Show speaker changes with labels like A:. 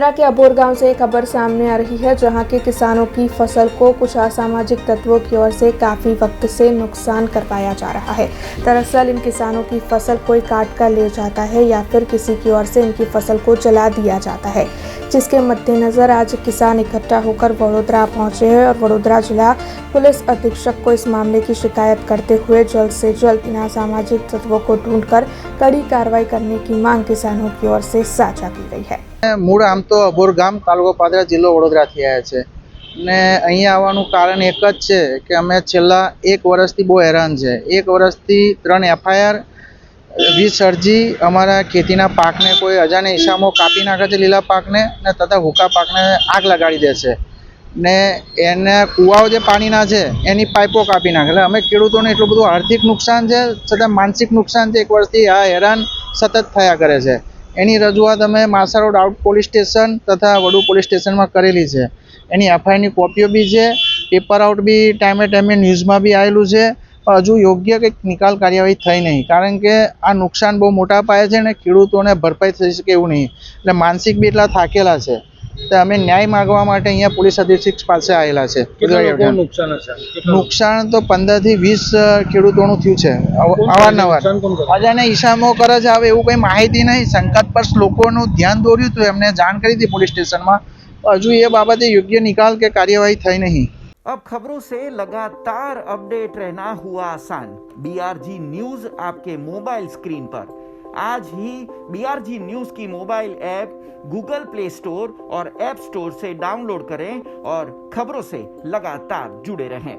A: वडोदरा के अबोर गांव से एक खबर सामने आ रही है, जहां के किसानों की फसल को कुछ असामाजिक तत्वों की ओर से काफी वक्त से नुकसान करवाया जा रहा है। दरअसल इन किसानों की फसल कोई काट कर ले जाता है या फिर किसी की ओर से इनकी फसल को जला दिया जाता है, जिसके मद्देनजर आज किसान इकट्ठा होकर वडोदरा पहुंचे हैं और वडोदरा जिला पुलिस अधीक्षक को इस मामले की शिकायत करते हुए जल्द से जल्द इन असामाजिक तत्वों को ढूंढकर कड़ी कार्रवाई करने की मांग किसानों की ओर से साझा की गई है।
B: मूળ આમ તો અબોર ગામ તાલુકો પાદરા જિલ્લો વડોદરાથી આવ્યા છે ને અહીંયા આવવાનું કારણ એક જ છે કે અમે છેલ્લા એક વર્ષથી બહુ હેરાન છે। એક વર્ષથી 3 એફઆઈઆર 20 અરજી અમારા ખેતીના પાકને કોઈ અજાણે ઈસામો કાપી નાખે છે, લીલા પાકને ને તથા હુકા પાકને આગ લગાડી દે છે ને એને કુવાઓ જે પાણીના છે એની પાઇપો કાપી નાખે। એટલે અમે ખેડૂતોને એટલું બધું આર્થિક નુકસાન છે છતાં માનસિક નુકસાન છે। એક વર્ષથી આ હેરાન સતત થયા કરે છે। એની રજૂઆત અમે માસા રોડ આઉટ પોલીસ સ્ટેશન તથા વડુ પોલીસ સ્ટેશનમાં કરેલી છે। એની એફઆઈઆરની કોપીઓ બી છે, પેપર આઉટ બી ટાઈમે ન્યૂઝમાં બી આવેલું છે, પણ હજુ યોગ્ય કંઈક નિકાલ કાર્યવાહી થઈ નહીં, કારણ કે આ નુકસાન બહુ મોટા પાયે છે અને ખેડૂતોને ભરપાઈ થઈ શકે એવું નહીં। એટલે માનસિક બી એટલા થાકેલા છે, તો અમે ન્યાય માગવા માટે અહીંયા પોલીસ અધિક્ષક પાસે આવેલા છે। નુકસાન તો 15 થી 20 ખેડૂતોનું થયું છે અવારનવાર। અજાણે ઈસામો કરે છે, હવે એવું કંઈ માહિતી નહીં। શંકાસ્પદ લોકોનું ધ્યાન દોર્યું હતું, એમને જાણ કરી હતી પોલીસ સ્ટેશનમાં, હજુ એ બાબતે યોગ્ય નિકાલ કે કાર્યવાही થઈ नहीं।
C: अब खबरों से लगातार अपडेट रहना हुआ आसान। बीआरजी न्यूज आपके मोबाइल स्क्रीन पर। आज ही बीआरजी न्यूज की mobile app Google play store और ऐप स्टोर से डाउनलोड करें और खबरों से लगातार जुड़े रहें।